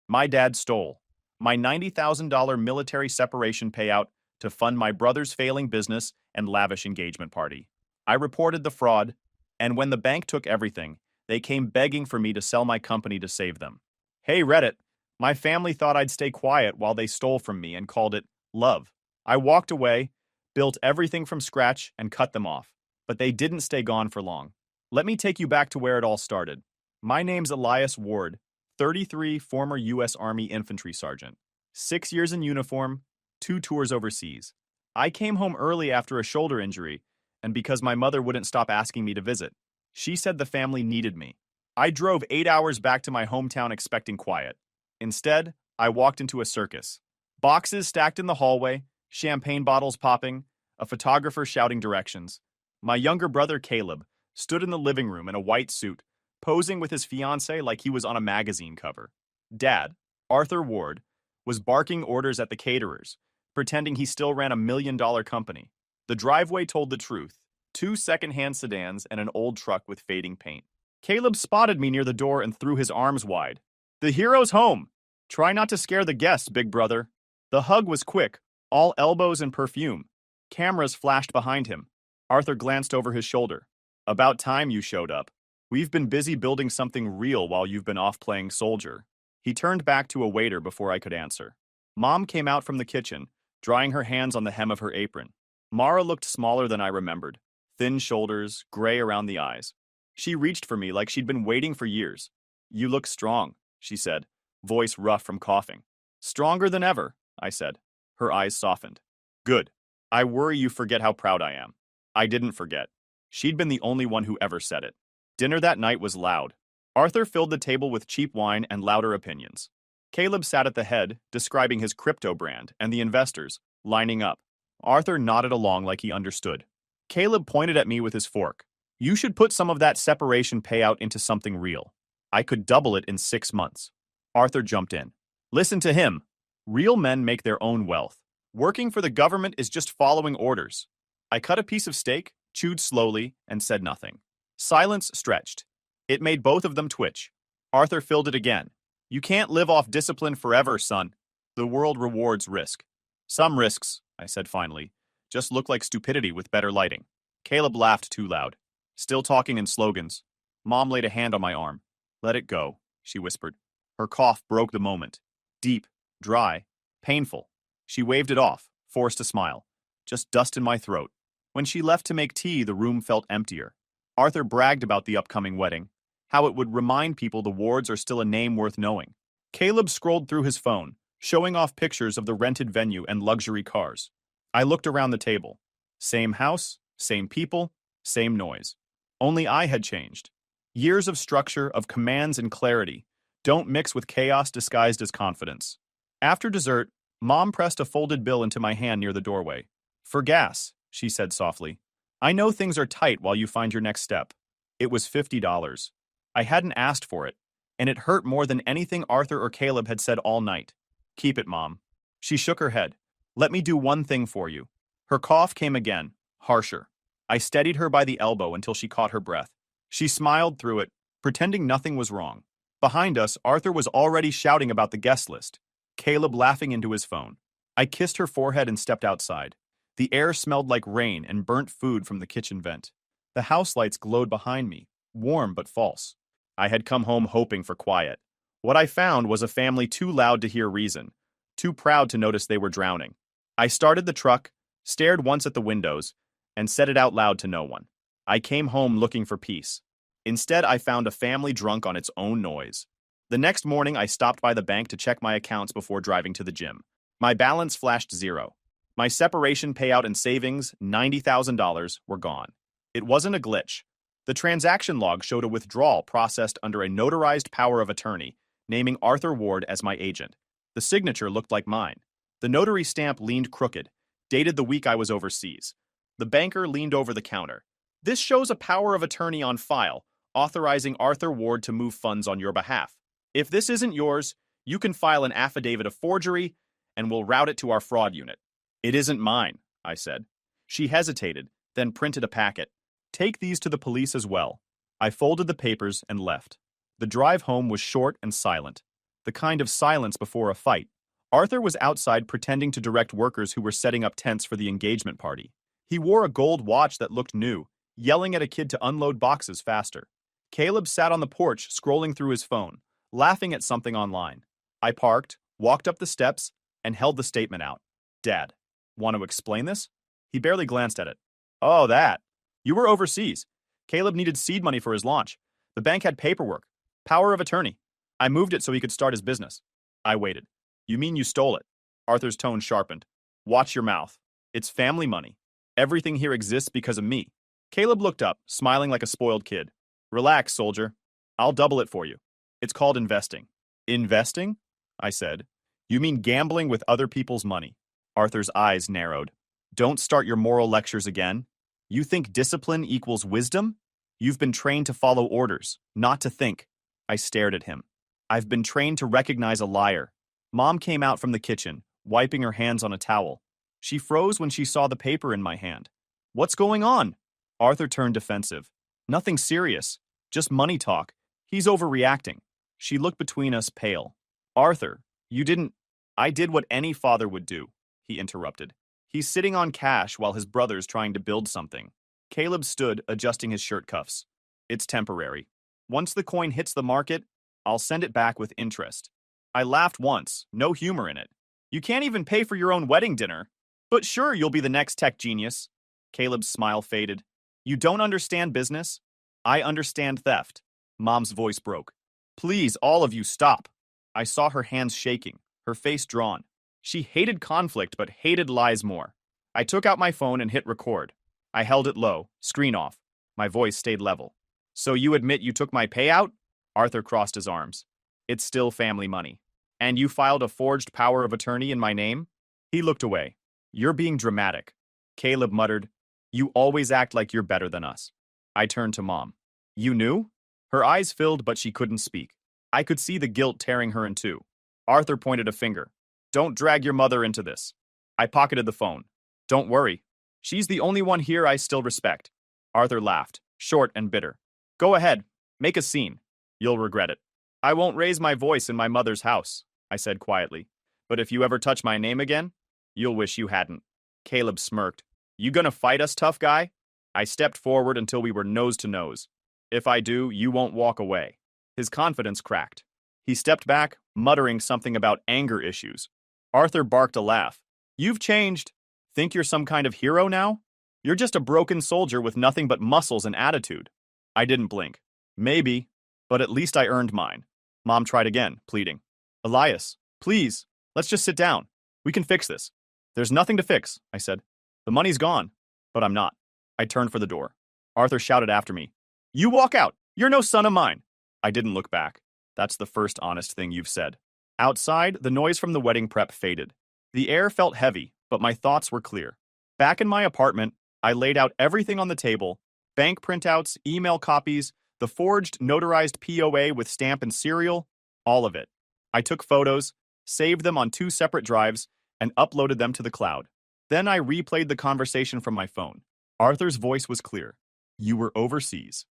My dad stole my $90,000 military separation payout to fund my brother's failing business and lavish engagement party. I reported the fraud, and when the bank took everything, they came begging for me to sell my company to save them. Hey, Reddit, my family thought I'd stay quiet while they stole from me and called it love. I walked away, built everything from scratch, and cut them off. But they didn't stay gone for long. Let me take you back to where it all started. My name's Elias Ward, 33, former U.S. Army infantry sergeant. 6 years in uniform, 2 tours overseas. I came home early after a shoulder injury, and because my mother wouldn't stop asking me to visit. She said the family needed me. I drove 8 hours back to my hometown expecting quiet. Instead, I walked into a circus. Boxes stacked in the hallway, champagne bottles popping, a photographer shouting directions. My younger brother Caleb stood in the living room in a white suit, posing with his fiancée like he was on a magazine cover. Dad, Arthur Ward, was barking orders at the caterers, pretending he still ran a $1 million company. The driveway told the truth. 2 second-hand sedans and an old truck with fading paint. Caleb spotted me near the door and threw his arms wide. The hero's home! Try not to scare the guests, big brother. The hug was quick, all elbows and perfume. Cameras flashed behind him. Arthur glanced over his shoulder. About time you showed up. We've been busy building something real while you've been off playing soldier. He turned back to a waiter before I could answer. Mom came out from the kitchen, drying her hands on the hem of her apron. Mara looked smaller than I remembered. Thin shoulders, gray around the eyes. She reached for me like she'd been waiting for years. You look strong, she said, voice rough from coughing. Stronger than ever, I said. Her eyes softened. Good. I worry you forget how proud I am. I didn't forget. She'd been the only one who ever said it. Dinner that night was loud. Arthur filled the table with cheap wine and louder opinions. Caleb sat at the head, describing his crypto brand and the investors, lining up. Arthur nodded along like he understood. Caleb pointed at me with his fork. You should put some of that separation payout into something real. I could double it in 6 months. Arthur jumped in. Listen to him. Real men make their own wealth. Working for the government is just following orders. I cut a piece of steak, chewed slowly, and said nothing. Silence stretched. It made both of them twitch. Arthur filled it again. You can't live off discipline forever, son. The world rewards risk. Some risks, I said finally, just look like stupidity with better lighting. Caleb laughed too loud. Still talking in slogans. Mom laid a hand on my arm. Let it go, she whispered. Her cough broke the moment. Deep, dry, painful. She waved it off, forced a smile. Just dust in my throat. When she left to make tea, the room felt emptier. Arthur bragged about the upcoming wedding, how it would remind people the Wards are still a name worth knowing. Caleb scrolled through his phone, showing off pictures of the rented venue and luxury cars. I looked around the table. Same house, same people, same noise. Only I had changed. Years of structure, of commands and clarity, don't mix with chaos disguised as confidence. After dessert, Mom pressed a folded bill into my hand near the doorway. For gas, she said softly. I know things are tight while you find your next step. It was $50. I hadn't asked for it, and it hurt more than anything Arthur or Caleb had said all night. Keep it, Mom. She shook her head. Let me do one thing for you. Her cough came again, harsher. I steadied her by the elbow until she caught her breath. She smiled through it, pretending nothing was wrong. Behind us, Arthur was already shouting about the guest list, Caleb laughing into his phone. I kissed her forehead and stepped outside. The air smelled like rain and burnt food from the kitchen vent. The house lights glowed behind me, warm but false. I had come home hoping for quiet. What I found was a family too loud to hear reason, too proud to notice they were drowning. I started the truck, stared once at the windows, and said it out loud to no one. I came home looking for peace. Instead, I found a family drunk on its own noise. The next morning, I stopped by the bank to check my accounts before driving to the gym. My balance flashed 0. My separation payout and savings, $90,000, were gone. It wasn't a glitch. The transaction log showed a withdrawal processed under a notarized power of attorney, naming Arthur Ward as my agent. The signature looked like mine. The notary stamp leaned crooked, dated the week I was overseas. The banker leaned over the counter. This shows a power of attorney on file, authorizing Arthur Ward to move funds on your behalf. If this isn't yours, you can file an affidavit of forgery, and we'll route it to our fraud unit. It isn't mine, I said. She hesitated, then printed a packet. Take these to the police as well. I folded the papers and left. The drive home was short and silent. the kind of silence before a fight. Arthur was outside pretending to direct workers who were setting up tents for the engagement party. He wore a gold watch that looked new, yelling at a kid to unload boxes faster. Caleb sat on the porch scrolling through his phone, laughing at something online. I parked, walked up the steps, and held the statement out. Dad, want to explain this? He barely glanced at it. Oh, that. You were overseas. Caleb needed seed money for his launch. The bank had paperwork. Power of attorney. I moved it so he could start his business. I waited. You mean you stole it? Arthur's tone sharpened. Watch your mouth. It's family money. Everything here exists because of me. Caleb looked up, smiling like a spoiled kid. Relax, soldier. I'll double it for you. It's called investing. Investing? I said. You mean gambling with other people's money? Arthur's eyes narrowed. Don't start your moral lectures again. You think discipline equals wisdom? You've been trained to follow orders, not to think. I stared at him. I've been trained to recognize a liar. Mom came out from the kitchen, wiping her hands on a towel. She froze when she saw the paper in my hand. What's going on? Arthur turned defensive. Nothing serious. Just money talk. He's overreacting. She looked between us, pale. Arthur, you didn't... I did what any father would do, he interrupted. He's sitting on cash while his brother's trying to build something. Caleb stood, adjusting his shirt cuffs. It's temporary. Once the coin hits the market, I'll send it back with interest. I laughed once, no humor in it. You can't even pay for your own wedding dinner. But sure, you'll be the next tech genius. Caleb's smile faded. You don't understand business? I understand theft. Mom's voice broke. Please, all of you, stop. I saw her hands shaking, her face drawn. She hated conflict but hated lies more. I took out my phone and hit record. I held it low, screen off. My voice stayed level. So you admit you took my payout? Arthur crossed his arms. It's still family money. And you filed a forged power of attorney in my name? He looked away. You're being dramatic. Caleb muttered. You always act like you're better than us. I turned to Mom. You knew? Her eyes filled, but she couldn't speak. I could see the guilt tearing her in two. Arthur pointed a finger. Don't drag your mother into this. I pocketed the phone. Don't worry. She's the only one here I still respect. Arthur laughed, short and bitter. Go ahead. Make a scene. You'll regret it. I won't raise my voice in my mother's house, I said quietly. But if you ever touch my name again, you'll wish you hadn't. Caleb smirked. You gonna fight us, tough guy? I stepped forward until we were nose to nose. If I do, you won't walk away. His confidence cracked. He stepped back, muttering something about anger issues. Arthur barked a laugh. You've changed. Think you're some kind of hero now? You're just a broken soldier with nothing but muscles and attitude. I didn't blink. Maybe, but at least I earned mine. Mom tried again, pleading. Elias, please, let's just sit down. We can fix this. There's nothing to fix, I said. The money's gone, but I'm not. I turned for the door. Arthur shouted after me. You walk out. You're no son of mine. I didn't look back. That's the first honest thing you've said. Outside, the noise from the wedding prep faded. The air felt heavy, but my thoughts were clear. Back in my apartment, I laid out everything on the table. Bank printouts, email copies, the forged, notarized POA with stamp and serial, all of it. I took photos, saved them on 2 separate drives, and uploaded them to the cloud. Then I replayed the conversation from my phone. Arthur's voice was clear. You were overseas.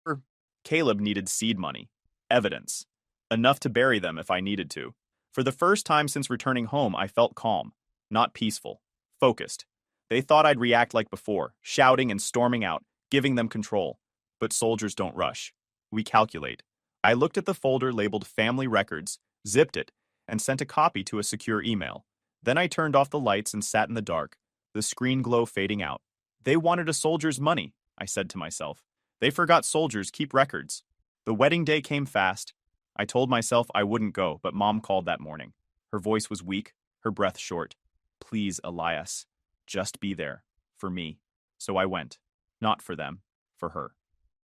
Caleb needed seed money. Evidence. Enough to bury them if I needed to. For the first time since returning home, I felt calm, not peaceful, focused. They thought I'd react like before, shouting and storming out, giving them control. But soldiers don't rush. We calculate. I looked at the folder labeled Family Records, zipped it, and sent a copy to a secure email. Then I turned off the lights and sat in the dark, the screen glow fading out. They wanted a soldier's money, I said to myself. They forgot soldiers keep records. The wedding day came fast. I told myself I wouldn't go, but Mom called that morning. Her voice was weak, her breath short. Please, Elias, just be there. For me. So I went. Not for them. For her.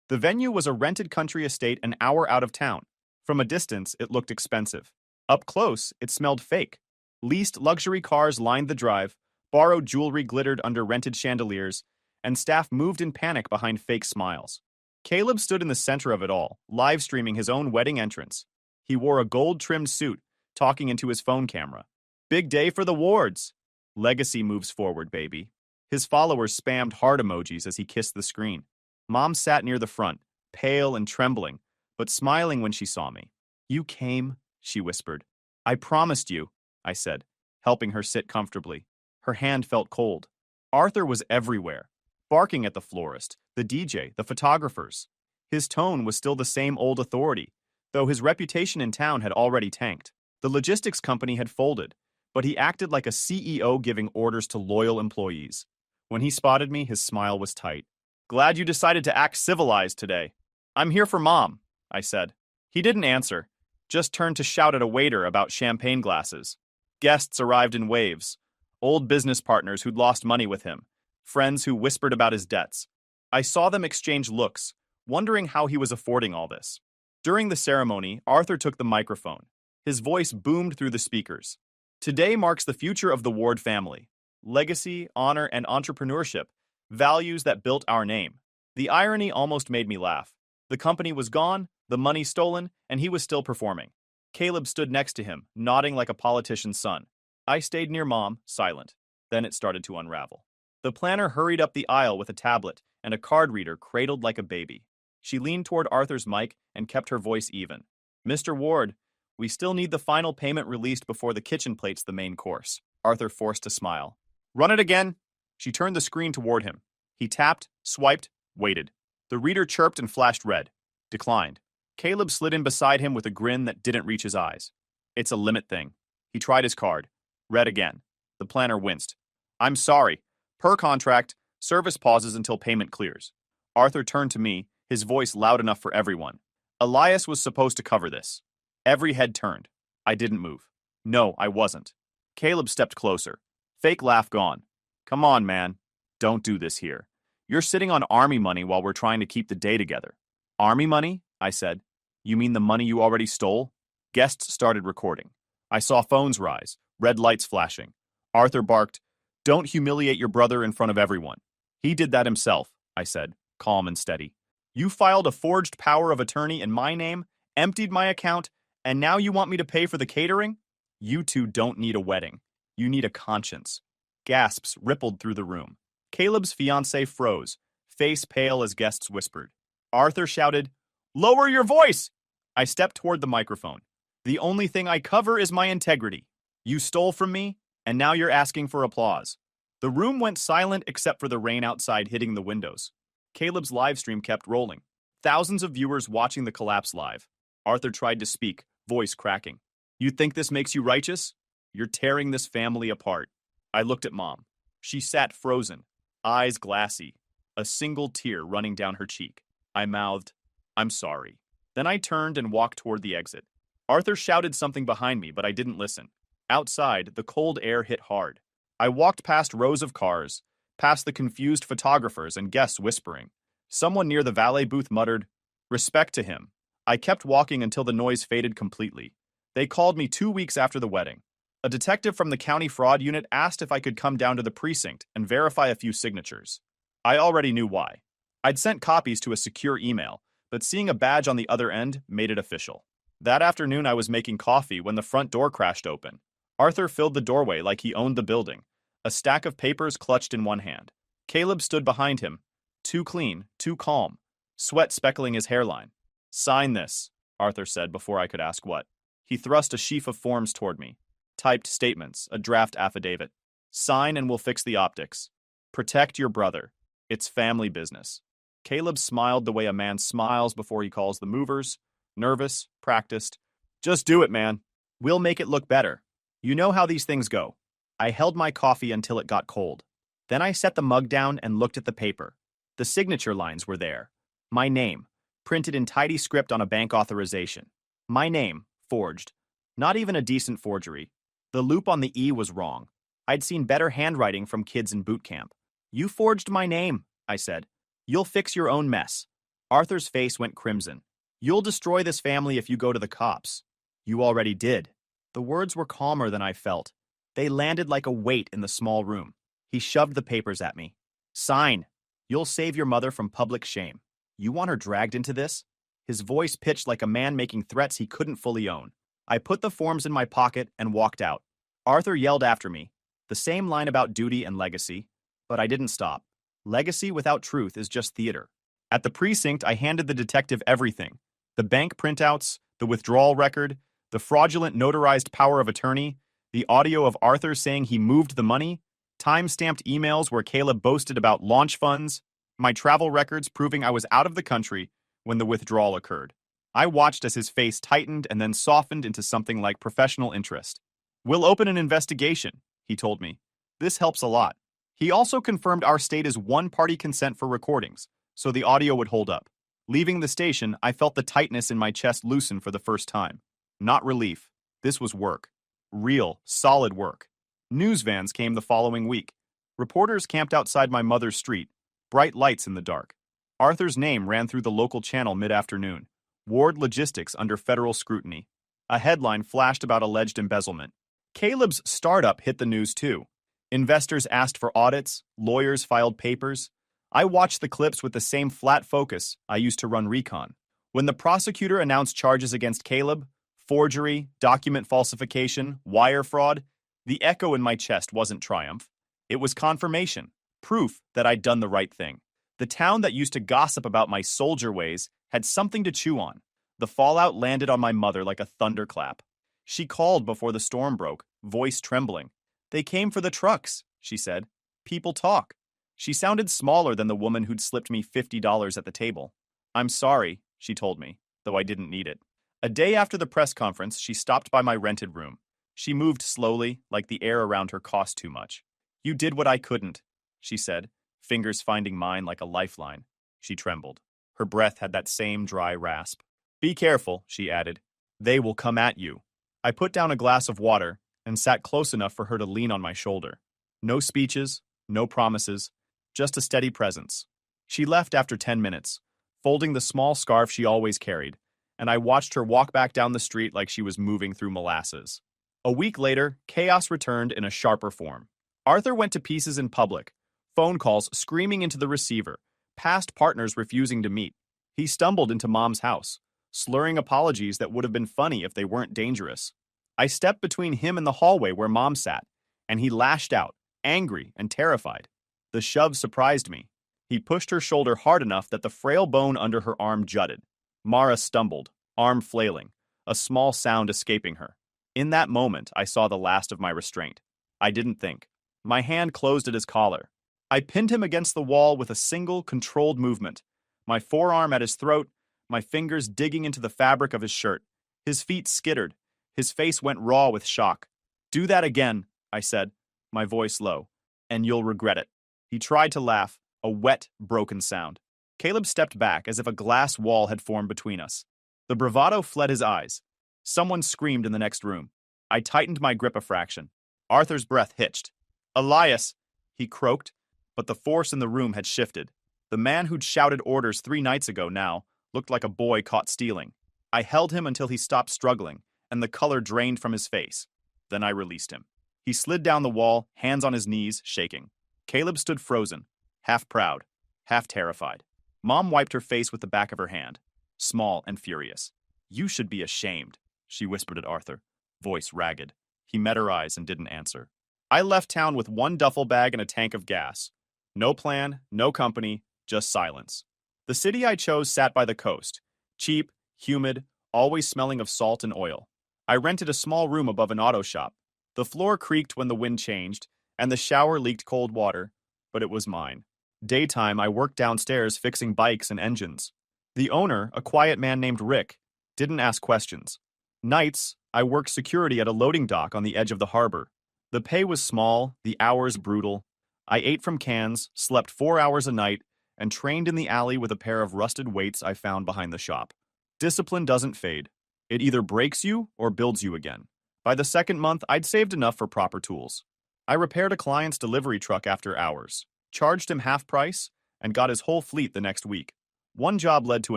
The venue was a rented country estate an hour out of town. From a distance, it looked expensive. Up close, it smelled fake. Leased luxury cars lined the drive, borrowed jewelry glittered under rented chandeliers, and staff moved in panic behind fake smiles. Caleb stood in the center of it all, live streaming his own wedding entrance. He wore a gold-trimmed suit, talking into his phone camera. Big day for the Wards. Legacy moves forward, baby. His followers spammed heart emojis as he kissed the screen. Mom sat near the front, pale and trembling, but smiling when she saw me. You came, she whispered. I promised you, I said, helping her sit comfortably. Her hand felt cold. Arthur was everywhere, barking at the florist, the DJ, the photographers. His tone was still the same old authority, though his reputation in town had already tanked. The logistics company had folded, but he acted like a CEO giving orders to loyal employees. When he spotted me, his smile was tight. Glad you decided to act civilized today. I'm here for Mom, I said. He didn't answer, just turned to shout at a waiter about champagne glasses. Guests arrived in waves. Old business partners who'd lost money with him, friends who whispered about his debts. I saw them exchange looks, wondering how he was affording all this. During the ceremony, Arthur took the microphone. His voice boomed through the speakers. Today marks the future of the Ward family. Legacy, honor, and entrepreneurship, values that built our name. The irony almost made me laugh. The company was gone, the money stolen, and he was still performing. Caleb stood next to him, nodding like a politician's son. I stayed near Mom, silent. Then it started to unravel. The planner hurried up the aisle with a tablet and a card reader cradled like a baby. She leaned toward Arthur's mic and kept her voice even. Mr. Ward, we still need the final payment released before the kitchen plates the main course. Arthur forced a smile. Run it again. She turned the screen toward him. He tapped, swiped, waited. The reader chirped and flashed red. Declined. Caleb slid in beside him with a grin that didn't reach his eyes. It's a limit thing. He tried his card. Read again. The planner winced. I'm sorry. Per contract, service pauses until payment clears. Arthur turned to me, his voice loud enough for everyone. Elias was supposed to cover this. Every head turned. I didn't move. No, I wasn't. Caleb stepped closer. Fake laugh gone. Come on, man. Don't do this here. You're sitting on army money while we're trying to keep the day together. Army money? I said. You mean the money you already stole? Guests started recording. I saw phones rise, red lights flashing. Arthur barked, Don't humiliate your brother in front of everyone. He did that himself, I said, calm and steady. You filed a forged power of attorney in my name, emptied my account, and now you want me to pay for the catering? You two don't need a wedding. You need a conscience. Gasps rippled through the room. Caleb's fiancée froze, face pale as guests whispered. Arthur shouted, Lower your voice! I stepped toward the microphone. The only thing I cover is my integrity. You stole from me, and now you're asking for applause. The room went silent except for the rain outside hitting the windows. Caleb's live stream kept rolling. Thousands of viewers watching the collapse live. Arthur tried to speak, voice cracking. You think this makes you righteous? You're tearing this family apart. I looked at Mom. She sat frozen, eyes glassy, a single tear running down her cheek. I mouthed, I'm sorry. Then I turned and walked toward the exit. Arthur shouted something behind me, but I didn't listen. Outside, the cold air hit hard. I walked past rows of cars, past the confused photographers and guests whispering. Someone near the valet booth muttered, Respect to him. I kept walking until the noise faded completely. They called me 2 weeks after the wedding. A detective from the county fraud unit asked if I could come down to the precinct and verify a few signatures. I already knew why. I'd sent copies to a secure email, but seeing a badge on the other end made it official. That afternoon I was making coffee when the front door crashed open. Arthur filled the doorway like he owned the building, a stack of papers clutched in one hand. Caleb stood behind him, too clean, too calm, sweat speckling his hairline. Sign this, Arthur said before I could ask what. He thrust a sheaf of forms toward me. Typed statements, a draft affidavit. Sign and we'll fix the optics. Protect your brother. It's family business. Caleb smiled the way a man smiles before he calls the movers. Nervous, practiced. Just do it, man. We'll make it look better. You know how these things go. I held my coffee until it got cold. Then I set the mug down and looked at the paper. The signature lines were there. My name, printed in tidy script on a bank authorization. My name, forged. Not even a decent forgery. The loop on the E was wrong. I'd seen better handwriting from kids in boot camp. You forged my name, I said. You'll fix your own mess. Arthur's face went crimson. You'll destroy this family if you go to the cops. You already did. The words were calmer than I felt. They landed like a weight in the small room. He shoved the papers at me. Sign. You'll save your mother from public shame. You want her dragged into this? His voice pitched like a man making threats he couldn't fully own. I put the forms in my pocket and walked out. Arthur yelled after me, the same line about duty and legacy, but I didn't stop. Legacy without truth is just theater. At the precinct, I handed the detective everything. The bank printouts, the withdrawal record, The fraudulent notarized power of attorney, the audio of Arthur saying he moved the money, time-stamped emails where Caleb boasted about launch funds, my travel records proving I was out of the country when the withdrawal occurred. I watched as his face tightened and then softened into something like professional interest. "We'll open an investigation," he told me. "This helps a lot." He also confirmed our state is one-party consent for recordings, so the audio would hold up. Leaving the station, I felt the tightness in my chest loosen for the first time. Not relief. This was work. Real, solid work. News vans came the following week. Reporters camped outside my mother's street, bright lights in the dark. Arthur's name ran through the local channel mid-afternoon. Ward Logistics under federal scrutiny. A headline flashed about alleged embezzlement. Caleb's startup hit the news too. Investors asked for audits, lawyers filed papers. I watched the clips with the same flat focus I used to run recon. When the prosecutor announced charges against Caleb, forgery, document falsification, wire fraud, the echo in my chest wasn't triumph. It was confirmation, proof that I'd done the right thing. The town that used to gossip about my soldier ways had something to chew on. The fallout landed on my mother like a thunderclap. She called before the storm broke, voice trembling. "They came for the trucks," she said. "People talk." She sounded smaller than the woman who'd slipped me $50 at the table. "I'm sorry," she told me, though I didn't need it. A day after the press conference, she stopped by my rented room. She moved slowly, like the air around her cost too much. "You did what I couldn't," she said, fingers finding mine like a lifeline. She trembled. Her breath had that same dry rasp. "Be careful," she added. "They will come at you." I put down a glass of water and sat close enough for her to lean on my shoulder. No speeches, no promises, just a steady presence. She left after 10 minutes, folding the small scarf she always carried, and I watched her walk back down the street like she was moving through molasses. A week later, chaos returned in a sharper form. Arthur went to pieces in public, phone calls screaming into the receiver, past partners refusing to meet. He stumbled into Mom's house, slurring apologies that would have been funny if they weren't dangerous. I stepped between him and the hallway where Mom sat, and he lashed out, angry and terrified. The shove surprised me. He pushed her shoulder hard enough that the frail bone under her arm jutted. Mara stumbled, arm flailing, a small sound escaping her. In that moment, I saw the last of my restraint. I didn't think. My hand closed at his collar. I pinned him against the wall with a single, controlled movement, my forearm at his throat, my fingers digging into the fabric of his shirt. His feet skittered. His face went raw with shock. "Do that again," I said, my voice low, "and you'll regret it." He tried to laugh, a wet, broken sound. Caleb stepped back as if a glass wall had formed between us. The bravado fled his eyes. Someone screamed in the next room. I tightened my grip a fraction. Arthur's breath hitched. "Elias," he croaked, but the force in the room had shifted. The man who'd shouted orders 3 nights ago now looked like a boy caught stealing. I held him until he stopped struggling, and the color drained from his face. Then I released him. He slid down the wall, hands on his knees, shaking. Caleb stood frozen, half proud, half terrified. Mom wiped her face with the back of her hand, small and furious. "You should be ashamed," she whispered at Arthur, voice ragged. He met her eyes and didn't answer. I left town with 1 duffel bag and a tank of gas. No plan, no company, just silence. The city I chose sat by the coast, cheap, humid, always smelling of salt and oil. I rented a small room above an auto shop. The floor creaked when the wind changed, and the shower leaked cold water, but it was mine. Daytime, I worked downstairs fixing bikes and engines. The owner, a quiet man named Rick, didn't ask questions. Nights, I worked security at a loading dock on the edge of the harbor. The pay was small, the hours brutal. I ate from cans, slept 4 hours a night, and trained in the alley with a pair of rusted weights I found behind the shop. Discipline doesn't fade. It either breaks you or builds you again. By the second month, I'd saved enough for proper tools. I repaired a client's delivery truck after hours, charged him half price, and got his whole fleet the next week. One job led to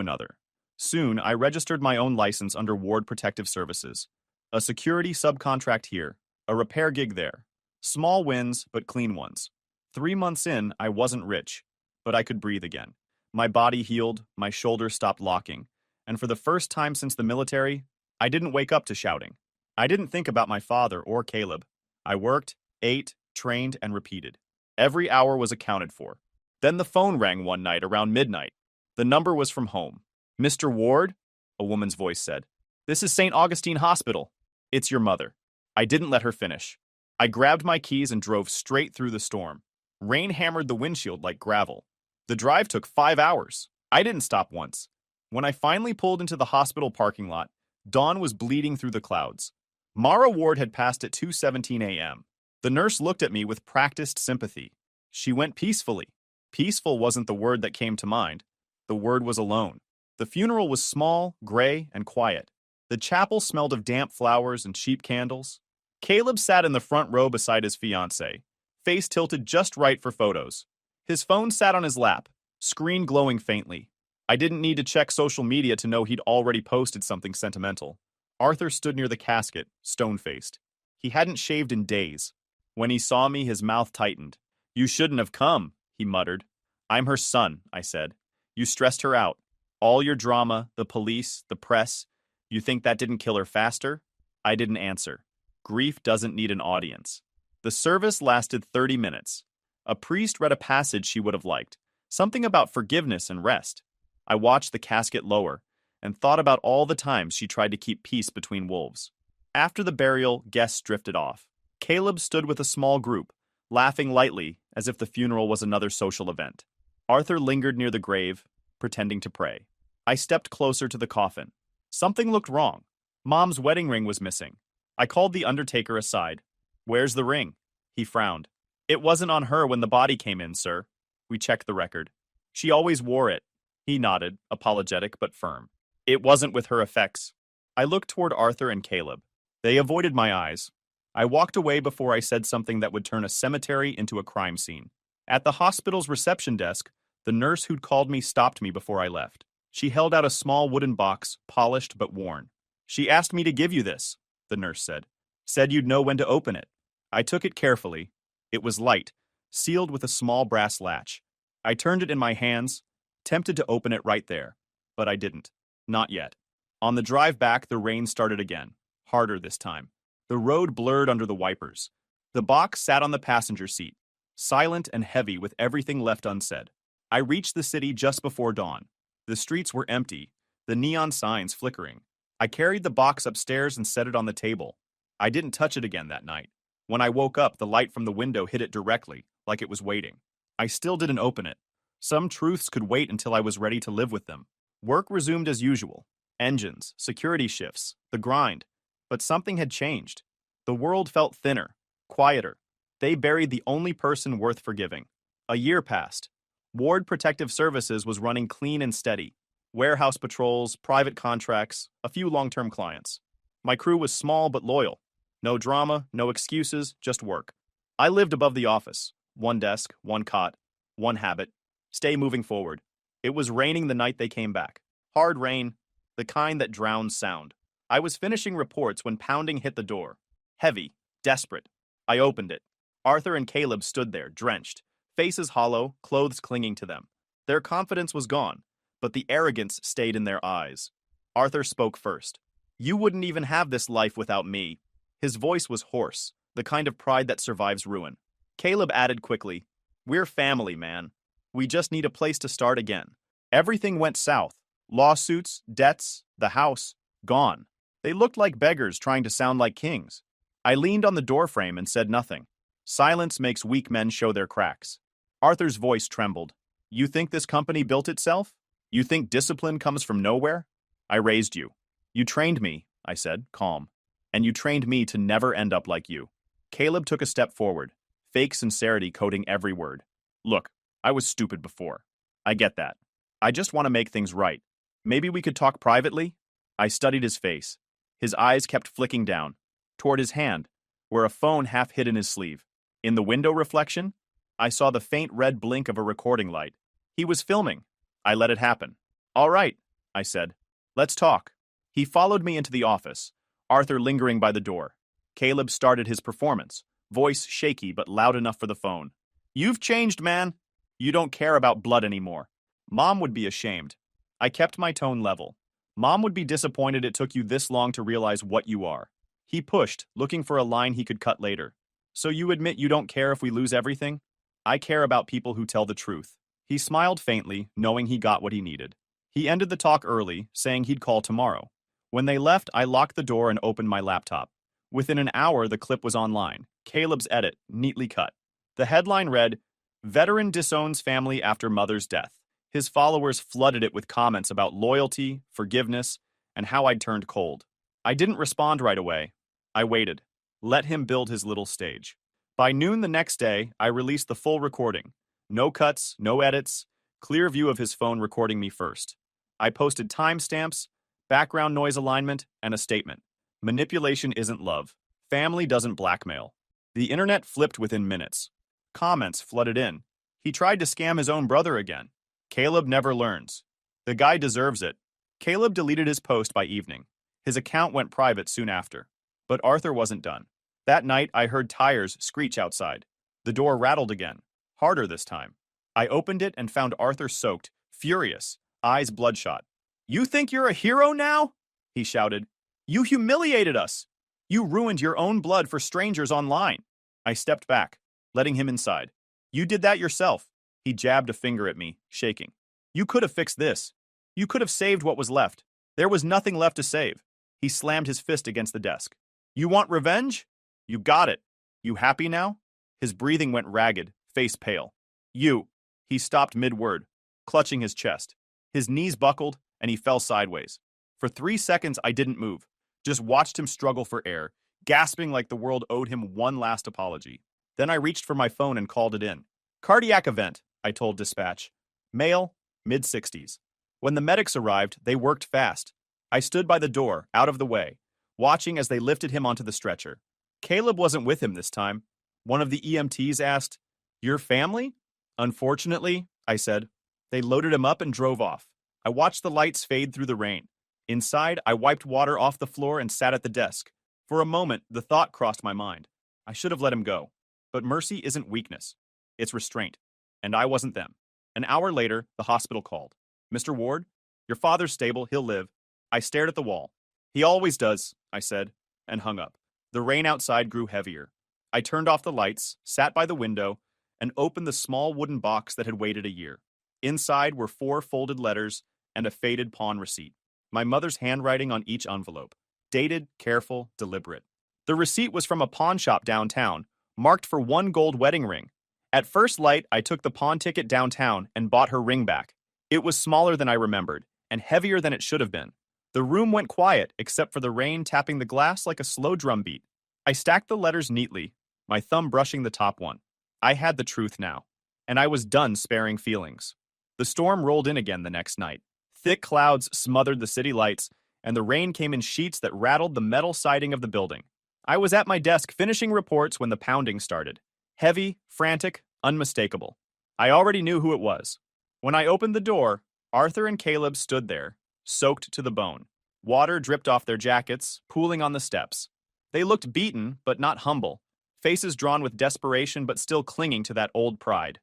another. Soon, I registered my own license under Ward Protective Services. A security subcontract here, a repair gig there. Small wins, but clean ones. 3 months in, I wasn't rich, but I could breathe again. My body healed, my shoulders stopped locking, and for the first time since the military, I didn't wake up to shouting. I didn't think about my father or Caleb. I worked, ate, trained, and repeated. Every hour was accounted for. Then the phone rang one night around midnight. The number was from home. "Mr. Ward?" a woman's voice said. This is St. Augustine Hospital. It's your mother. I didn't let her finish. I grabbed my keys and drove straight through the storm. Rain hammered the windshield like gravel. The drive took 5 hours. I didn't stop once. When I finally pulled into the hospital parking lot, dawn was bleeding through the clouds. Mara Ward had passed at 2:17 a.m. The nurse looked at me with practiced sympathy. She went peacefully. Peaceful wasn't the word that came to mind. The word was alone. The funeral was small, gray, and quiet. The chapel smelled of damp flowers and cheap candles. Caleb sat in the front row beside his fiancée, face tilted just right for photos. His phone sat on his lap, screen glowing faintly. I didn't need to check social media to know he'd already posted something sentimental. Arthur stood near the casket, stone-faced. He hadn't shaved in days. When he saw me, his mouth tightened. "You shouldn't have come," he muttered. "I'm her son," I said. "You stressed her out. All your drama, the police, the press. You think that didn't kill her faster?" I didn't answer. Grief doesn't need an audience. The service lasted 30 minutes. A priest read a passage she would have liked, something about forgiveness and rest. I watched the casket lower and thought about all the times she tried to keep peace between wolves. After the burial, guests drifted off. Caleb stood with a small group, laughing lightly as if the funeral was another social event. Arthur lingered near the grave, pretending to pray. I stepped closer to the coffin. Something looked wrong. Mom's wedding ring was missing. I called the undertaker aside. "Where's the ring?" He frowned. "It wasn't on her when the body came in, sir." We checked the record. "She always wore it." He nodded, apologetic but firm. "It wasn't with her effects." I looked toward Arthur and Caleb. They avoided my eyes. I walked away before I said something that would turn a cemetery into a crime scene. At the hospital's reception desk, the nurse who'd called me stopped me before I left. She held out a small wooden box, polished but worn. "She asked me to give you this," the nurse said. "Said you'd know when to open it." I took it carefully. It was light, sealed with a small brass latch. I turned it in my hands, tempted to open it right there. But I didn't. Not yet. On the drive back, the rain started again, harder this time. The road blurred under the wipers. The box sat on the passenger seat, silent and heavy with everything left unsaid. I reached the city just before dawn. The streets were empty, the neon signs flickering. I carried the box upstairs and set it on the table. I didn't touch it again that night. When I woke up, the light from the window hit it directly, like it was waiting. I still didn't open it. Some truths could wait until I was ready to live with them. Work resumed as usual. Engines, security shifts, the grind. But something had changed. The world felt thinner, quieter. They buried the only person worth forgiving. A year passed. Ward Protective Services was running clean and steady. Warehouse patrols, private contracts, a few long-term clients. My crew was small but loyal. No drama, no excuses, just work. I lived above the office. One desk, one cot, one habit. Stay moving forward. It was raining the night they came back. Hard rain, the kind that drowns sound. I was finishing reports when pounding hit the door. Heavy, desperate. I opened it. Arthur and Caleb stood there, drenched, faces hollow, clothes clinging to them. Their confidence was gone, but the arrogance stayed in their eyes. Arthur spoke first. "You wouldn't even have this life without me." His voice was hoarse, the kind of pride that survives ruin. Caleb added quickly, "We're family, man. We just need a place to start again." Everything went south. Lawsuits, debts, the house, gone. They looked like beggars trying to sound like kings. I leaned on the doorframe and said nothing. Silence makes weak men show their cracks. Arthur's voice trembled. "You think this company built itself? You think discipline comes from nowhere? I raised you. You trained me," I said, calm. "And you trained me to never end up like you." Caleb took a step forward, fake sincerity coating every word. "Look, I was stupid before. I get that. I just want to make things right. Maybe we could talk privately?" I studied his face. His eyes kept flicking down, toward his hand, where a phone half hid in his sleeve. In the window reflection, I saw the faint red blink of a recording light. He was filming. I let it happen. "All right," I said. "Let's talk." He followed me into the office, Arthur lingering by the door. Caleb started his performance, voice shaky but loud enough for the phone. "You've changed, man. You don't care about blood anymore. Mom would be ashamed." I kept my tone level. "Mom would be disappointed it took you this long to realize what you are." He pushed, looking for a line he could cut later. "So you admit you don't care if we lose everything?" "I care about people who tell the truth." He smiled faintly, knowing he got what he needed. He ended the talk early, saying he'd call tomorrow. When they left, I locked the door and opened my laptop. Within an hour, the clip was online. Caleb's edit, neatly cut. The headline read, "Veteran disowns family after mother's death." His followers flooded it with comments about loyalty, forgiveness, and how I'd turned cold. I didn't respond right away. I waited. Let him build his little stage. By noon the next day, I released the full recording. No cuts, no edits, clear view of his phone recording me first. I posted timestamps, background noise alignment, and a statement. Manipulation isn't love. Family doesn't blackmail. The internet flipped within minutes. Comments flooded in. He tried to scam his own brother again. Caleb never learns. The guy deserves it. Caleb deleted his post by evening. His account went private soon after. But Arthur wasn't done. That night, I heard tires screech outside. The door rattled again, harder this time. I opened it and found Arthur soaked, furious, eyes bloodshot. "You think you're a hero now?" he shouted. "You humiliated us. You ruined your own blood for strangers online." I stepped back, letting him inside. "You did that yourself." He jabbed a finger at me, shaking. "You could have fixed this. You could have saved what was left. There was nothing left to save." He slammed his fist against the desk. "You want revenge? You got it. You happy now?" His breathing went ragged, face pale. "You." He stopped mid-word, clutching his chest. His knees buckled, and he fell sideways. For 3 seconds, I didn't move, just watched him struggle for air, gasping like the world owed him one last apology. Then I reached for my phone and called it in. "Cardiac event," I told dispatch. "Male, mid-60s. When the medics arrived, they worked fast. I stood by the door, out of the way, watching as they lifted him onto the stretcher. Caleb wasn't with him this time. One of the EMTs asked, "Your family?" "Unfortunately," I said. They loaded him up and drove off. I watched the lights fade through the rain. Inside, I wiped water off the floor and sat at the desk. For a moment, the thought crossed my mind. I should have let him go. But mercy isn't weakness. It's restraint. And I wasn't them. An hour later, the hospital called. "Mr. Ward, your father's stable, he'll live." I stared at the wall. "He always does," I said, and hung up. The rain outside grew heavier. I turned off the lights, sat by the window, and opened the small wooden box that had waited a year. Inside were 4 folded letters and a faded pawn receipt. My mother's handwriting on each envelope. Dated, careful, deliberate. The receipt was from a pawn shop downtown, marked for 1 gold wedding ring. At first light, I took the pawn ticket downtown and bought her ring back. It was smaller than I remembered, and heavier than it should have been. The room went quiet, except for the rain tapping the glass like a slow drum beat. I stacked the letters neatly, my thumb brushing the top one. I had the truth now, and I was done sparing feelings. The storm rolled in again the next night. Thick clouds smothered the city lights, and the rain came in sheets that rattled the metal siding of the building. I was at my desk finishing reports when the pounding started. Heavy, frantic, unmistakable. I already knew who it was. When I opened the door, Arthur and Caleb stood there, soaked to the bone. Water dripped off their jackets, pooling on the steps. They looked beaten, but not humble. Faces drawn with desperation, but still clinging to that old pride.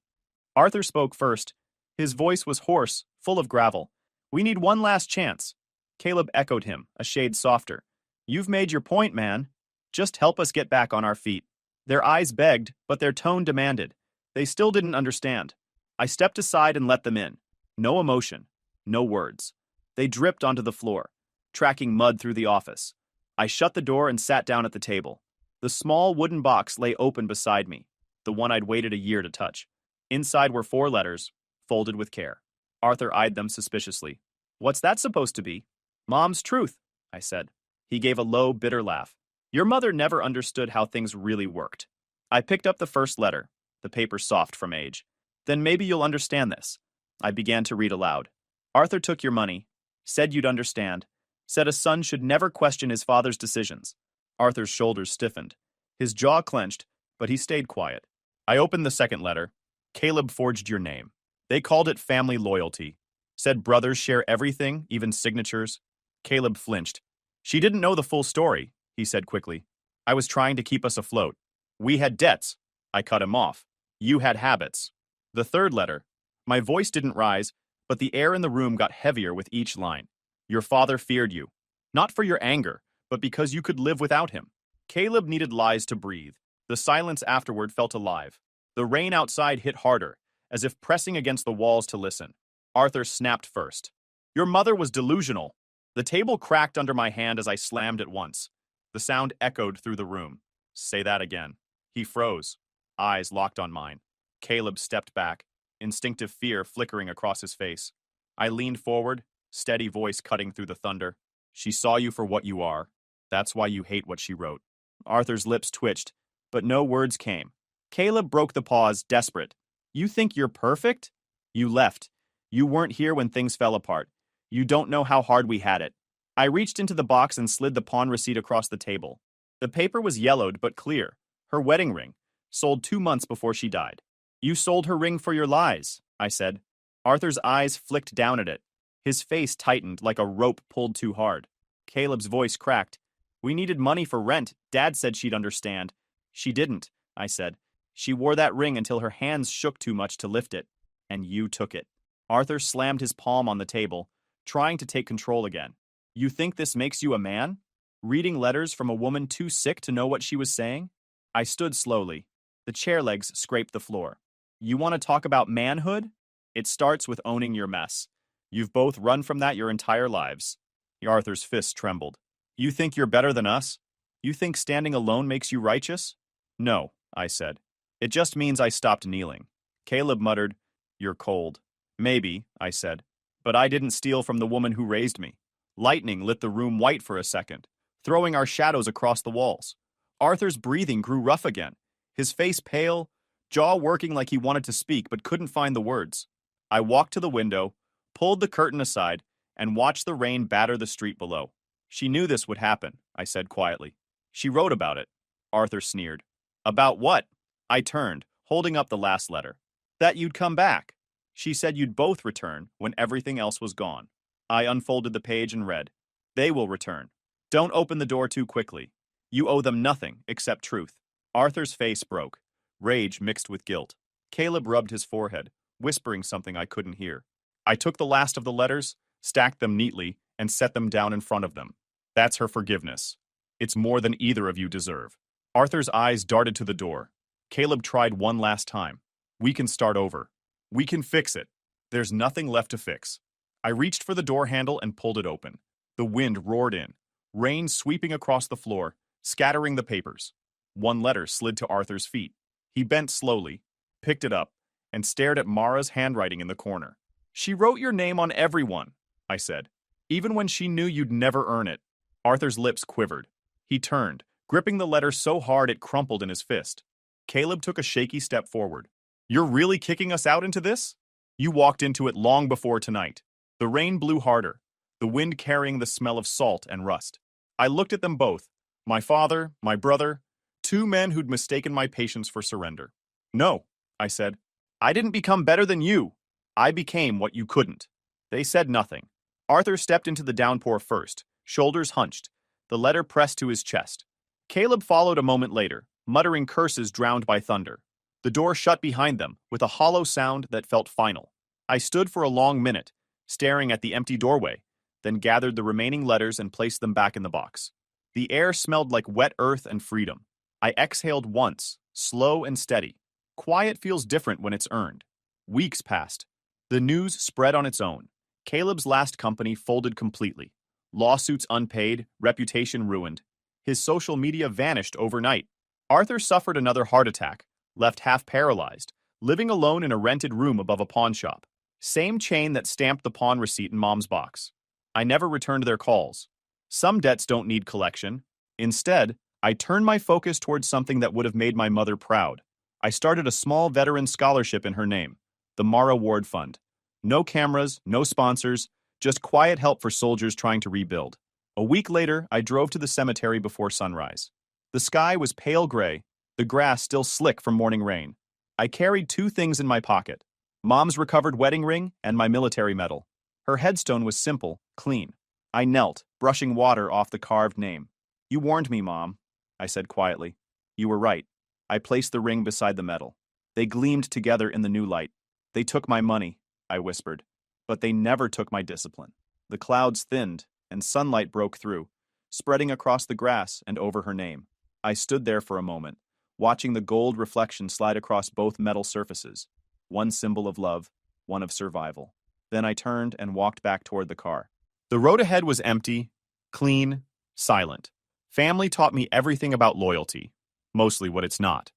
Arthur spoke first. His voice was hoarse, full of gravel. "We need one last chance." Caleb echoed him, a shade softer. "You've made your point, man. Just help us get back on our feet." Their eyes begged, but their tone demanded. They still didn't understand. I stepped aside and let them in. No emotion, no words. They dripped onto the floor, tracking mud through the office. I shut the door and sat down at the table. The small wooden box lay open beside me, the one I'd waited a year to touch. Inside were 4 letters, folded with care. Arthur eyed them suspiciously. "What's that supposed to be?" "Mom's truth," I said. He gave a low, bitter laugh. "Your mother never understood how things really worked." I picked up the first letter, the paper soft from age. "Then maybe you'll understand this." I began to read aloud. "Arthur took your money, said you'd understand, said a son should never question his father's decisions." Arthur's shoulders stiffened. His jaw clenched, but he stayed quiet. I opened the second letter. "Caleb forged your name. They called it family loyalty. Said brothers share everything, even signatures." Caleb flinched. "She didn't know the full story," he said quickly. "I was trying to keep us afloat. We had debts." I cut him off. "You had habits." The third letter. My voice didn't rise, but the air in the room got heavier with each line. "Your father feared you. Not for your anger, but because you could live without him." Caleb needed lies to breathe. The silence afterward felt alive. The rain outside hit harder, as if pressing against the walls to listen. Arthur snapped first. "Your mother was delusional." The table cracked under my hand as I slammed it once. The sound echoed through the room. Say that again. He froze, eyes locked on mine. Caleb stepped back, instinctive fear flickering across his face. I leaned forward, steady voice cutting through the thunder. She saw you for what you are. That's why you hate what she wrote. Arthur's lips twitched, but no words came. Caleb broke the pause, desperate. You think you're perfect? You left. You weren't here when things fell apart. You don't know how hard we had it. I reached into the box and slid the pawn receipt across the table. The paper was yellowed but clear. Her wedding ring, sold 2 months before she died. You sold her ring for your lies, I said. Arthur's eyes flicked down at it. His face tightened like a rope pulled too hard. Caleb's voice cracked. We needed money for rent. Dad said she'd understand. She didn't, I said. She wore that ring until her hands shook too much to lift it. And you took it. Arthur slammed his palm on the table, trying to take control again. You think this makes you a man? Reading letters from a woman too sick to know what she was saying? I stood slowly. The chair legs scraped the floor. You want to talk about manhood? It starts with owning your mess. You've both run from that your entire lives. Arthur's fists trembled. You think you're better than us? You think standing alone makes you righteous? No, I said. It just means I stopped kneeling. Caleb muttered, You're cold. Maybe, I said. But I didn't steal from the woman who raised me. Lightning lit the room white for a second, throwing our shadows across the walls. Arthur's breathing grew rough again, his face pale, jaw working like he wanted to speak but couldn't find the words. I walked to the window, pulled the curtain aside, and watched the rain batter the street below. She knew this would happen, I said quietly. She wrote about it. Arthur sneered. About what? I turned, holding up the last letter. That you'd come back. She said you'd both return when everything else was gone. I unfolded the page and read. They will return. Don't open the door too quickly. You owe them nothing except truth. Arthur's face broke, rage mixed with guilt. Caleb rubbed his forehead, whispering something I couldn't hear. I took the last of the letters, stacked them neatly, and set them down in front of them. That's her forgiveness. It's more than either of you deserve. Arthur's eyes darted to the door. Caleb tried one last time. We can start over. We can fix it. There's nothing left to fix. I reached for the door handle and pulled it open. The wind roared in, rain sweeping across the floor, scattering the papers. One letter slid to Arthur's feet. He bent slowly, picked it up, and stared at Mara's handwriting in the corner. She wrote your name on everyone, I said, even when she knew you'd never earn it. Arthur's lips quivered. He turned, gripping the letter so hard it crumpled in his fist. Caleb took a shaky step forward. You're really kicking us out into this? You walked into it long before tonight. The rain blew harder, the wind carrying the smell of salt and rust. I looked at them both, my father, my brother, 2 men who'd mistaken my patience for surrender. No, I said. I didn't become better than you. I became what you couldn't. They said nothing. Arthur stepped into the downpour first, shoulders hunched, the letter pressed to his chest. Caleb followed a moment later, muttering curses drowned by thunder. The door shut behind them, with a hollow sound that felt final. I stood for a long minute, staring at the empty doorway, then gathered the remaining letters and placed them back in the box. The air smelled like wet earth and freedom. I exhaled once, slow and steady. Quiet feels different when it's earned. Weeks passed. The news spread on its own. Caleb's last company folded completely. Lawsuits unpaid, reputation ruined. His social media vanished overnight. Arthur suffered another heart attack, left half paralyzed, living alone in a rented room above a pawn shop. Same chain that stamped the pawn receipt in Mom's box. I never returned their calls. Some debts don't need collection. Instead, I turned my focus towards something that would have made my mother proud. I started a small veteran scholarship in her name, the Mara Ward Fund. No cameras, no sponsors, just quiet help for soldiers trying to rebuild. A week later, I drove to the cemetery before sunrise. The sky was pale gray, the grass still slick from morning rain. I carried 2 things in my pocket, Mom's recovered wedding ring and my military medal. Her headstone was simple, clean. I knelt, brushing water off the carved name. You warned me, Mom, I said quietly. You were right. I placed the ring beside the medal. They gleamed together in the new light. They took my money, I whispered, but they never took my discipline. The clouds thinned, and sunlight broke through, spreading across the grass and over her name. I stood there for a moment, watching the gold reflection slide across both metal surfaces, one symbol of love, one of survival. Then I turned and walked back toward the car. The road ahead was empty, clean, silent. Family taught me everything about loyalty, mostly what it's not.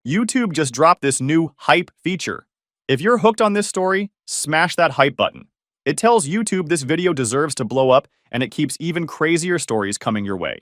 YouTube just dropped this new hype feature. If you're hooked on this story, smash that hype button. It tells YouTube this video deserves to blow up, and it keeps even crazier stories coming your way.